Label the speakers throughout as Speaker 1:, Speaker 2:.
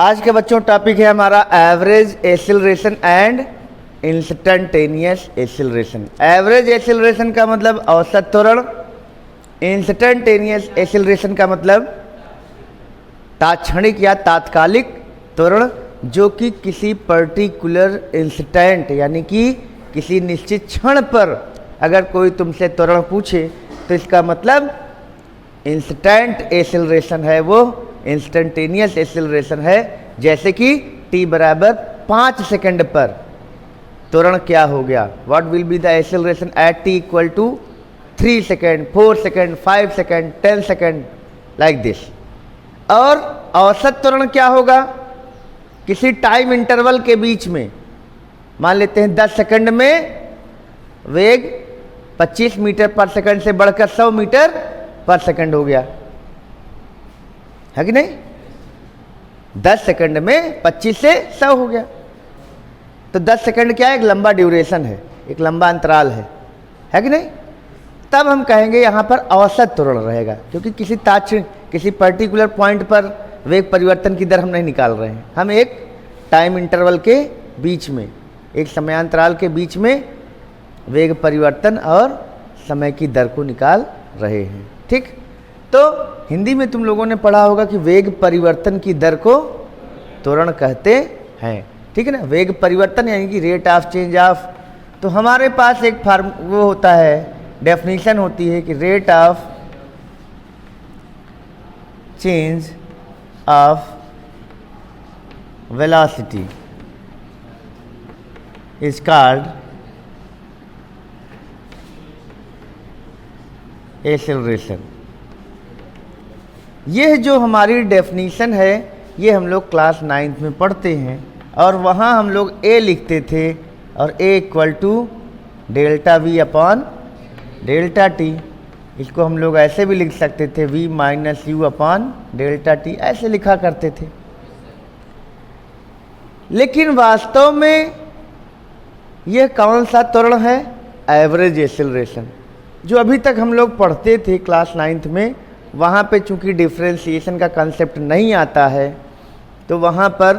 Speaker 1: आज के बच्चों टॉपिक है हमारा average acceleration and instantaneous acceleration. Average acceleration का मतलब औसत त्वरण, इंस्टेंटेनियस एक्सीलरेशन का मतलब तात्क्षणिक या तात्कालिक त्वरण, जो कि किसी पर्टिकुलर इंस्टेंट यानी कि किसी निश्चित क्षण पर अगर कोई तुमसे त्वरण पूछे तो इसका मतलब इंस्टेंट एक्सीलरेशन है, वो इंस्टेंटेनियस एक्सीलरेशन है। जैसे कि t बराबर 5 सेकंड पर त्वरण क्या हो गया, what will be the acceleration at t equal to 3 second, 4 second, 5 second, 10 second, like this. और औसत त्वरण क्या होगा, किसी टाइम इंटरवल के बीच में, मान लेते हैं 10 सेकंड में वेग 25 मीटर पर सेकंड से बढ़कर 100 मीटर पर सेकंड हो गया, है कि नहीं। 10 सेकंड में 25 से 100 हो गया, तो 10 सेकंड क्या है, एक लंबा ड्यूरेशन है, एक लंबा अंतराल है कि नहीं। तब हम कहेंगे यहाँ पर औसत त्वरण रहेगा, क्योंकि किसी पर्टिकुलर पॉइंट पर वेग परिवर्तन की दर हम नहीं निकाल रहे हैं, हम एक टाइम इंटरवल के बीच में, एक समयांतराल के बीच में वेग परिवर्तन और समय की दर को निकाल रहे हैं। ठीक, तो हिंदी में तुम लोगों ने पढ़ा होगा कि वेग परिवर्तन की दर को त्वरण कहते हैं, ठीक है ना। वेग परिवर्तन यानी कि रेट ऑफ चेंज ऑफ, तो हमारे पास एक वो होता है, डेफिनेशन होती है कि rate of change of velocity is called acceleration. यह जो हमारी डेफिनीशन है ये हम लोग क्लास 9th में पढ़ते हैं, और वहाँ हम लोग a लिखते थे, और a equal to delta v upon delta t। इसको हम लोग ऐसे भी लिख सकते थे, v minus you upon delta t, ऐसे लिखा करते थे। लेकिन वास्तव में यह कौन सा त्वरण है, एवरेज एक्सीलरेशन। जो अभी तक हम लोग पढ़ते थे क्लास 9th में, वहाँ पे चूंकि डिफ्रेंशिएशन का कंसेप्ट नहीं आता है, तो वहाँ पर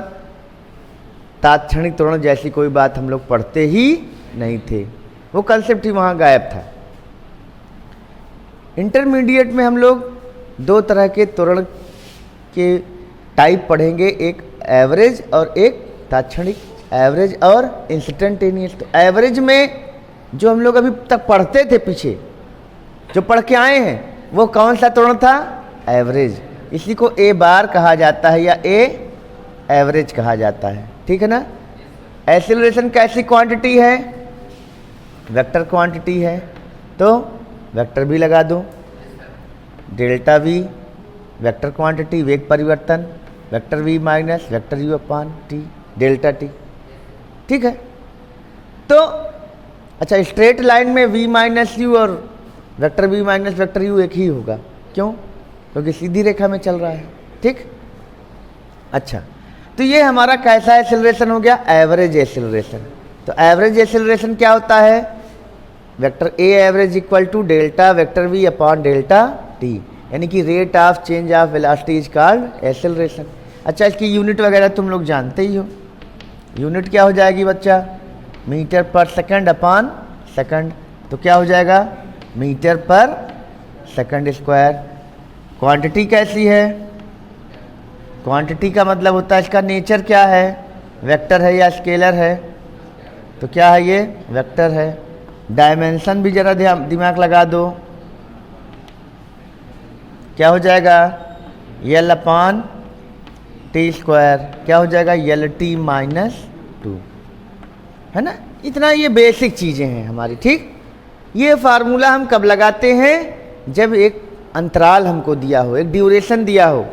Speaker 1: तात्क्षणिक त्वरण जैसी कोई बात हम लोग पढ़ते ही नहीं थे, वो कंसेप्ट ही वहाँ गायब था। इंटरमीडिएट में हम लोग दो तरह के त्वरण के टाइप पढ़ेंगे, एक एवरेज और एक तात्क्षणिक, एवरेज और इंस्टेंटेनियस। तो एवरेज में जो हम लोग अभी तक पढ़ते थे, पीछे जो पढ़ के आए हैं, वो कौन सा त्वरण था, एवरेज। इसी को ए बार कहा जाता है या ए एवरेज कहा जाता है, ठीक है ना। एक्सीलरेशन कैसी क्वांटिटी है, वेक्टर क्वांटिटी है, तो वेक्टर भी लगा दो, डेल्टा वी वेक्टर क्वांटिटी, वेग परिवर्तन, vector v minus vector u upon t, delta t, ठीक है। तो अच्छा, स्ट्रेट लाइन में v माइनस यू और vector v minus vector u एक ही होगा, क्यों, क्योंकि सीधी रेखा में चल रहा है, ठीक। अच्छा, तो ये हमारा कैसा एक्सीलरेशन हो गया, एवरेज एक्सीलरेशन। तो एवरेज एक्सीलरेशन क्या होता है, vector a average equal to delta vector v upon delta t, यानी कि rate of change of velocity is called acceleration. अच्छा, इसकी यूनिट वगैरह तुम लोग जानते ही हो। यूनिट क्या हो जाएगी बच्चा, metre per second upon second, तो क्या हो जाएगा, metre per second square. Quantity कैसी है, क्वांटिटी का मतलब होता है इसका नेचर क्या है, वेक्टर है या स्केलर है, तो क्या है ये, वेक्टर है। डायमेंशन भी जरा दिमाग लगा दो, क्या हो जाएगा, यल अपॉन टी स्क्वायर, क्या हो जाएगा, यल टी माइनस 2, है ना। इतना ये बेसिक चीज़ें हैं हमारी, ठीक। ये फार्मूला हम कब लगाते हैं, जब एक अंतराल हमको दिया हो, एक ड्यूरेशन दिया हो,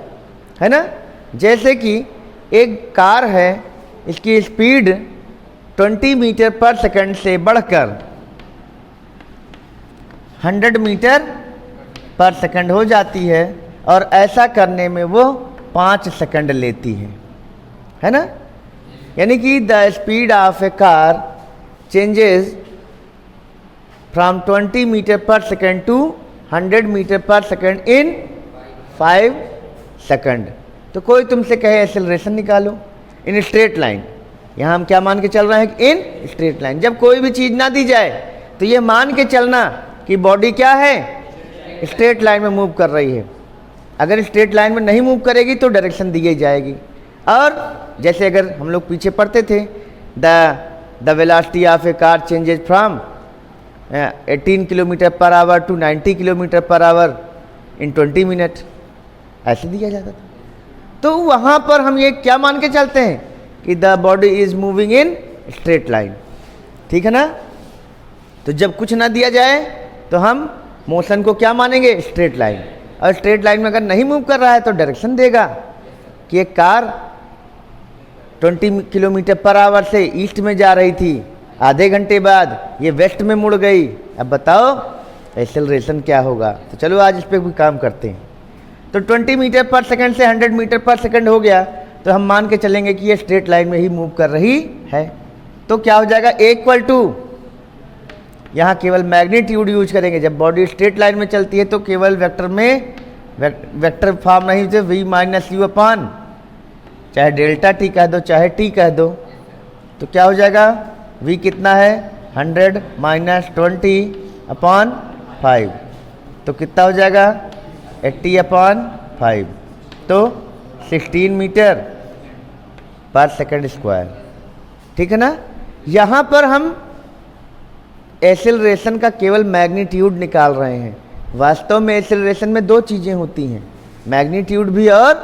Speaker 1: है ना। जैसे कि एक कार है, इसकी स्पीड 20 मीटर पर सेकंड से बढ़कर 100 मीटर पर सेकंड हो जाती है, और ऐसा करने में वो 5 सेकंड लेती है ना। यानी कि the speed of a car changes from 20 metre per second to 100 metre per second in 5 second. तो कोई तुमसे कहे एक्सेलरेशन निकालो इन स्ट्रेट लाइन, यहाँ हम क्या मान के चल रहे हैं कि इन स्ट्रेट लाइन। जब कोई भी चीज़ ना दी जाए तो ये मान के चलना कि बॉडी क्या है, स्ट्रेट लाइन में मूव कर रही है। अगर स्ट्रेट लाइन में नहीं मूव करेगी तो डायरेक्शन दी जाएगी। और जैसे अगर हम लोग पीछे पढ़ते थे, the velocity of a car changes from 18 kilometre per hour to 90 kilometre per hour in 20 minute, ऐसे दिया जाता था। तो वहाँ पर हम ये क्या मान के चलते हैं कि the body is moving in straight line, ठीक है ना। तो जब कुछ ना दिया जाए तो हम मोशन को क्या मानेंगे, स्ट्रेट लाइन। और स्ट्रेट लाइन में अगर नहीं मूव कर रहा है तो डायरेक्शन देगा कि एक कार 20 किलोमीटर पर आवर से ईस्ट में जा रही थी, आधे घंटे बाद ये वेस्ट में मुड़ गई। अब बताओ एक्सेलरेशन क्या होगा। तो चलो आज इस पर भी काम करते हैं। तो 20 मीटर पर सेकंड से 100 मीटर पर सेकंड हो गया, तो हम मान के चलेंगे कि ये स्ट्रेट लाइन में ही मूव कर रही है। तो क्या हो जाएगा, इक्वल टू, यहाँ केवल मैग्नीट्यूड यूज करेंगे। जब बॉडी स्ट्रेट लाइन में चलती है तो केवल वेक्टर में वेक्टर फॉर्म नहीं होते, v माइनस यू अपान, चाहे डेल्टा टी कह दो चाहे टी कह दो। तो क्या हो जाएगा, v कितना है 100 माइनस 20 अपान 5, तो कितना हो जाएगा 80 अपान 5, तो 16 मीटर पर सेकंड स्क्वायर, ठीक है ना। यहाँ पर हम एक्सेलरेशन का केवल मैग्नीट्यूड निकाल रहे हैं। वास्तव में एक्सेलरेशन में दो चीज़ें होती हैं, मैग्नीट्यूड भी और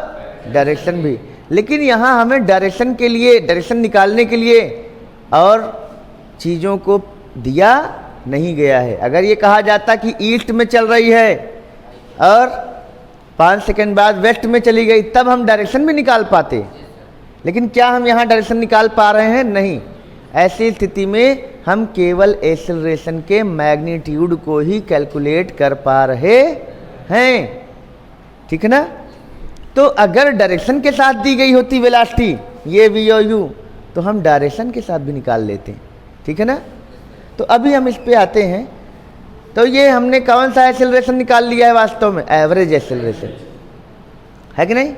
Speaker 1: डायरेक्शन भी। लेकिन यहाँ हमें डायरेक्शन के लिए, डायरेक्शन निकालने के लिए और चीज़ों को दिया नहीं गया है। अगर ये कहा जाता कि ईस्ट में चल रही है और 5 सेकंड बाद वेस्ट में चली गई, तब हम डायरेक्शन भी निकाल पाते। लेकिन क्या हम यहाँ डायरेक्शन निकाल पा रहे हैं, नहीं। ऐसी स्थिति में हम केवल एक्सेलरेशन के मैग्नीट्यूड को ही कैलकुलेट कर पा रहे हैं, ठीक है ना। तो अगर डायरेक्शन के साथ दी गई होती वेलोसिटी, ये v और u, तो हम डायरेक्शन के साथ भी निकाल लेते हैं, ठीक है ना। तो अभी हम इस पे आते हैं। तो ये हमने कौन सा एक्सेलरेशन निकाल लिया है, वास्तव में एवरेज एक्सेलरेशन है कि नहीं।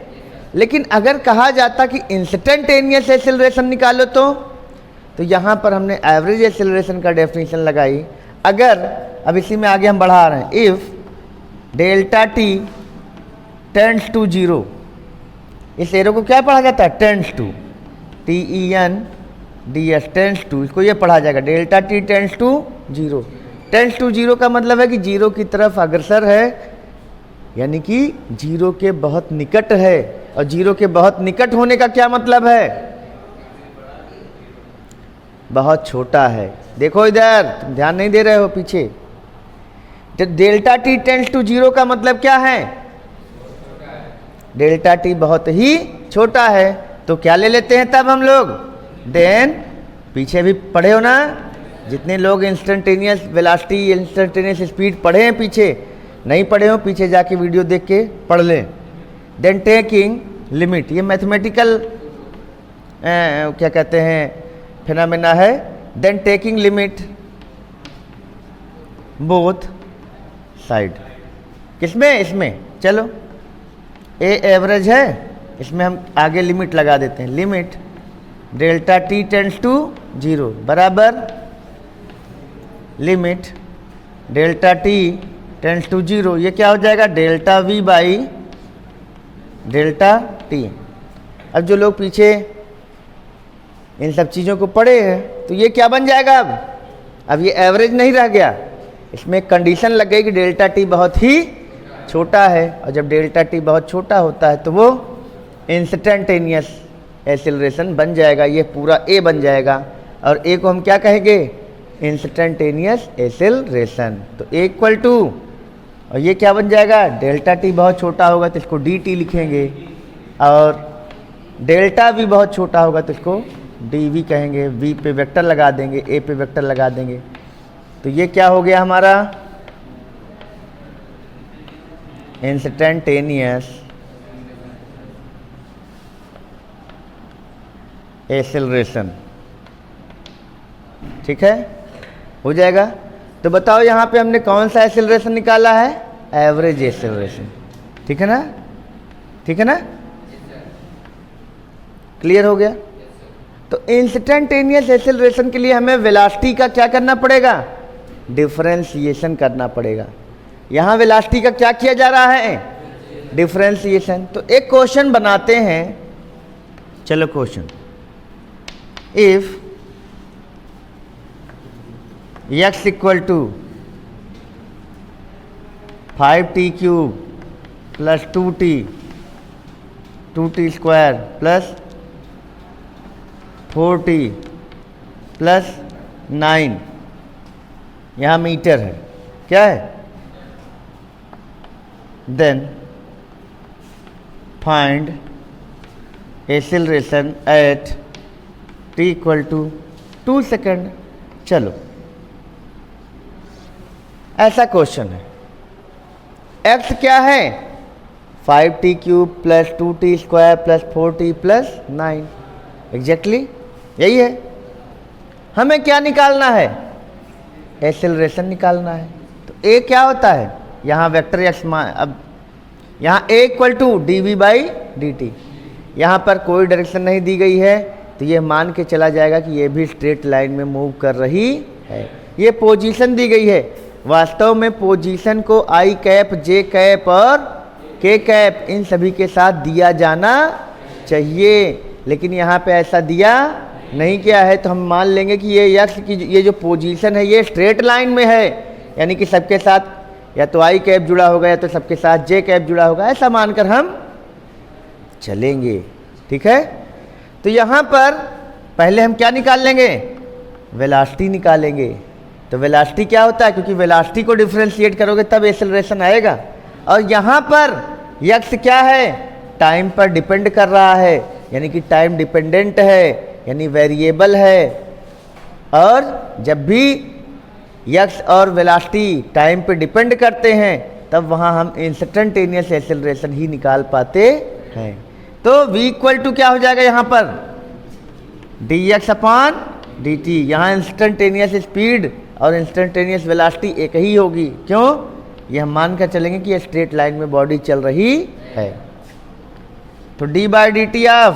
Speaker 1: लेकिन अगर कहा जाता कि इंस्टेंटेनियस एक्सेलरेशन निकालो, तो यहाँ पर हमने एवरेज एक्सेलरेशन का डेफिनेशन लगाई। अगर अब इसी में आगे हम बढ़ा रहे हैं, if delta t tends to 0, इस एरो को क्या पढ़ा जाता है, tends to, TENDS, tends to, इसको ये पढ़ा जाएगा delta t tends to 0। Tends to 0 का मतलब है कि 0 की तरफ अग्रसर है, यानी कि 0 के बहुत निकट है। और 0 के बहुत निकट होने का क्या मतलब है, बहुत छोटा है। देखो इधर, तुम ध्यान नहीं दे रहे हो पीछे। तो डेल्टा टी टेंड्स टू 0 का मतलब क्या है, डेल्टा टी बहुत ही छोटा है। तो क्या ले लेते हैं तब हम लोग, देन पीछे भी पढ़े हो ना, जितने लोग इंस्टेंटेनियस वेलोसिटी, इंस्टेंटेनियस स्पीड पढ़े हैं, पीछे नहीं पढ़े हो पीछे जाके वीडियो देख के पढ़ लें। देन टेकिंग लिमिट, ये मैथमेटिकल क्या कहते हैं फिनोमेना है। Then taking limit both side, किसमें, इसमें। चलो ए एवरेज है, इसमें हम आगे लिमिट लगा देते हैं। Limit delta t tends to 0 बराबर limit delta t tends to 0, ये क्या हो जाएगा, delta v by delta t. अब जो लोग पीछे इन सब चीज़ों को पढ़े हैं, तो ये क्या बन जाएगा, अब ये एवरेज नहीं रह गया, इसमें एक कंडीशन लग गई कि डेल्टा टी बहुत ही छोटा है। और जब डेल्टा टी बहुत छोटा होता है तो वो इंस्टेंटेनियस एक्सेलरेशन बन जाएगा, ये पूरा ए बन जाएगा। और ए को हम क्या कहेंगे, इंस्टेंटेनियस एक्सेलरेशन। तो इक्वल टू, और ये क्या बन जाएगा, डेल्टा टी बहुत छोटा होगा तो इसको डी टी लिखेंगे, और डेल्टा वी बहुत छोटा होगा तो इसको डी वी कहेंगे। वी पे वेक्टर लगा देंगे, ए पे वेक्टर लगा देंगे। तो ये क्या हो गया हमारा, इंस्टेंटेनियस एक्सेलरेशन, ठीक है, हो जाएगा। तो बताओ यहाँ पे हमने कौन सा एक्सेलरेशन निकाला है, एवरेज एक्सेलरेशन, ठीक है ना, ठीक है ना। क्लियर हो गया? तो इंस्टेंटेनियस एक्सेलरेशन के लिए हमें वेलोसिटी का क्या करना पड़ेगा? डिफरेंशिएशन करना पड़ेगा। यहाँ वेलोसिटी का क्या किया जा रहा है? डिफरेंशिएशन। तो एक क्वेश्चन बनाते हैं, चलो question, if x equal to 5t cube plus 2t square plus 4t plus 9, यहाँ मीटर है, क्या है? Then find acceleration at t equal to 2 second. चलो ऐसा क्वेश्चन है, x क्या है? 5t cube plus 2t square plus 4t plus 9, exactly यही है। हमें क्या निकालना है? एक्सेलरेशन निकालना है। तो a क्या होता है? यहाँ वेक्टर x, अब यहाँ a इक्वल टू dv/dt, यहाँ पर कोई डायरेक्शन नहीं दी गई है, तो ये मान के चला जाएगा कि ये भी स्ट्रेट लाइन में मूव कर रही है। ये पोजीशन दी गई है, वास्तव में पोजीशन को i कैप, j कैप और k कैप इन सभी के साथ दिया जाना चाहिए, लेकिन यहाँ पे ऐसा दिया नहीं किया है। तो हम मान लेंगे कि ये x की ये जो पोजीशन है ये स्ट्रेट लाइन में है, यानी कि सबके साथ या तो i कैप जुड़ा होगा या तो सबके साथ j कैप जुड़ा होगा, ऐसा मानकर हम चलेंगे। ठीक है, तो यहाँ पर पहले हम क्या निकाल लेंगे? वेलोसिटी निकालेंगे। तो वेलोसिटी क्या होता है? क्योंकि वेलोसिटी को डिफरेंशिएट करोगे तब एक्सेलरेशन आएगा। और यहाँ पर x क्या है? टाइम पर डिपेंड कर रहा है, यानी कि टाइम डिपेंडेंट है, यानी वेरिएबल है। और जब भी x और वेलोसिटी टाइम पे डिपेंड करते हैं तब वहाँ हम इंस्टेंटेनियस एक्सेलरेशन ही निकाल पाते हैं। तो v इक्वल टू क्या हो जाएगा यहाँ पर? dx/dt। यहाँ इंस्टेंटेनियस स्पीड और इंस्टेंटेनियस वेलोसिटी एक ही होगी। क्यों? ये हम मान कर चलेंगे कि ये स्ट्रेट लाइन में बॉडी चल रही है। तो d/dt of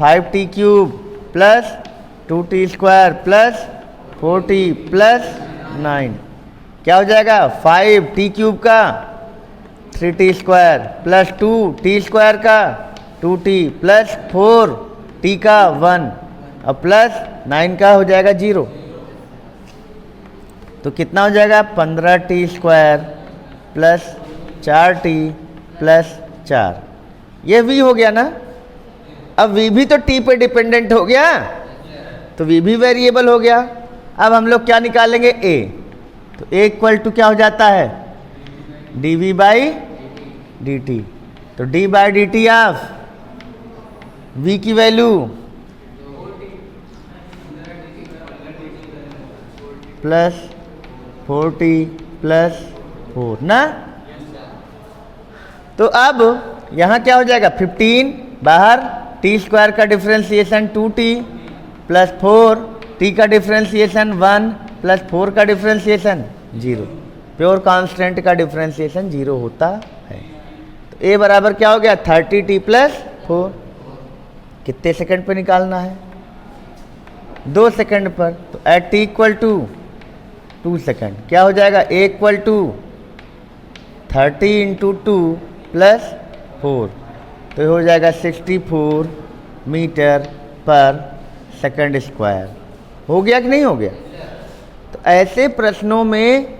Speaker 1: 5t cube plus 2t square plus 4t plus 9 क्या हो जाएगा? 5t क्यूब का 3t square plus 2t square का 2t प्लस 4t का 1 और प्लस 9 का हो जाएगा 0। तो कितना हो जाएगा? 15t square plus 4t plus 4। ये v हो गया ना। अब v भी तो t पे डिपेंडेंट हो गया, तो v भी वेरिएबल हो गया। अब हम लोग क्या निकालेंगे? a। तो a इक्वल टू क्या हो जाता है? dv/dt। तो d/dt ऑफ v की वैल्यू प्लस 4t प्लस 4 ना। तो अब यहाँ क्या हो जाएगा? 15 बाहर, t स्क्वायर का डिफरेंशिएशन 2t प्लस 4t का डिफरेंशिएशन 1 प्लस 4 का डिफरेंशिएशन 0। प्योर कांस्टेंट का डिफरेंशिएशन 0 होता है। तो a बराबर क्या हो गया? 30t plus 4। कितने सेकंड पे निकालना है? 2 सेकंड पर। तो at t equal to 2 second क्या हो जाएगा? a equal to 30 into 2 plus 4, तो हो जाएगा 64 मीटर पर सेकंड स्क्वायर। हो गया कि नहीं हो गया? तो ऐसे प्रश्नों में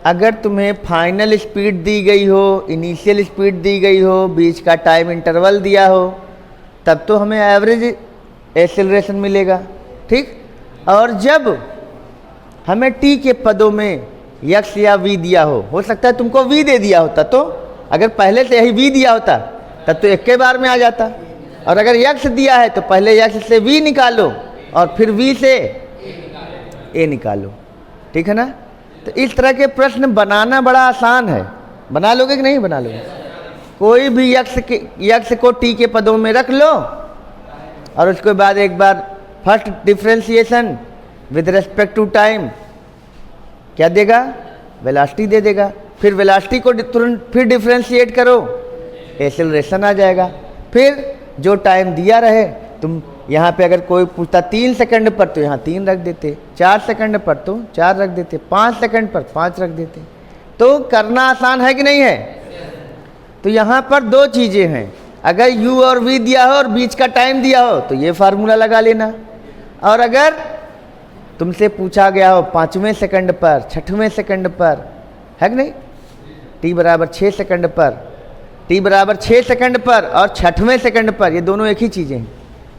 Speaker 1: अगर तुम्हें फाइनल स्पीड दी गई हो, इनिशियल स्पीड दी गई हो, बीच का टाइम इंटरवल दिया हो, तब तो हमें एवरेज एक्सेलरेशन मिलेगा। ठीक, और जब हमें t के पदों में x या v दिया हो सकता है तुमको v दे दिया होता, तो अगर पहले से यही v दिया होता तब तो एक के बार में आ जाता। और अगर x दिया है तो पहले x से v निकालो और फिर v से a निकालो। ठीक है ना। तो इस तरह के प्रश्न बनाना बड़ा आसान है। बना लोगे कि नहीं बना लोगे? कोई भी x को t के पदों में रख लो और उसके बाद एक बार first differentiation with respect to time क्या देगा? वेलोसिटी दे देगा। फिर वेलोसिटी को तुरंत फिर डिफरेंशिएट करो, एक्सेलरेशन आ जाएगा। फिर जो टाइम दिया रहे, तुम यहाँ पे अगर कोई पूछता 3 सेकंड पर तो यहाँ 3 रख देते, 4 सेकंड पर तो 4 रख देते, 5 सेकंड पर 5 रख देते। तो करना आसान है कि नहीं है? तो यहाँ पर दो चीज़ें हैं, अगर u और v दिया हो और बीच का टाइम दिया हो तो ये फार्मूला लगा लेना, और अगर तुमसे पूछा गया हो 5वें सेकंड पर, 6वें सेकंड पर, है कि नहीं, t बराबर 6 सेकंड पर, t बराबर 6 सेकंड पर और 6वें सेकंड पर, ये दोनों एक ही चीज़ें हैं।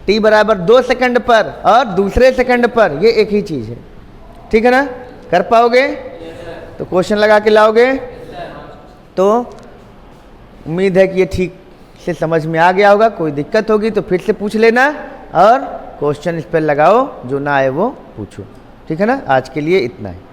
Speaker 1: t बराबर 2 सेकंड पर और दूसरे सेकंड पर, ये एक ही चीज़ है। ठीक है ना? कर पाओगे? तो क्वेश्चन लगा के लाओगे? तो उम्मीद है कि ये ठीक से समझ में आ गया होगा। कोई दिक्कत होगी तो फिर से पूछ लेना और क्वेश्चन इस पर लगाओ, जो ना आए वो पूछो। ठीक है ना? आज के लिए इतना है।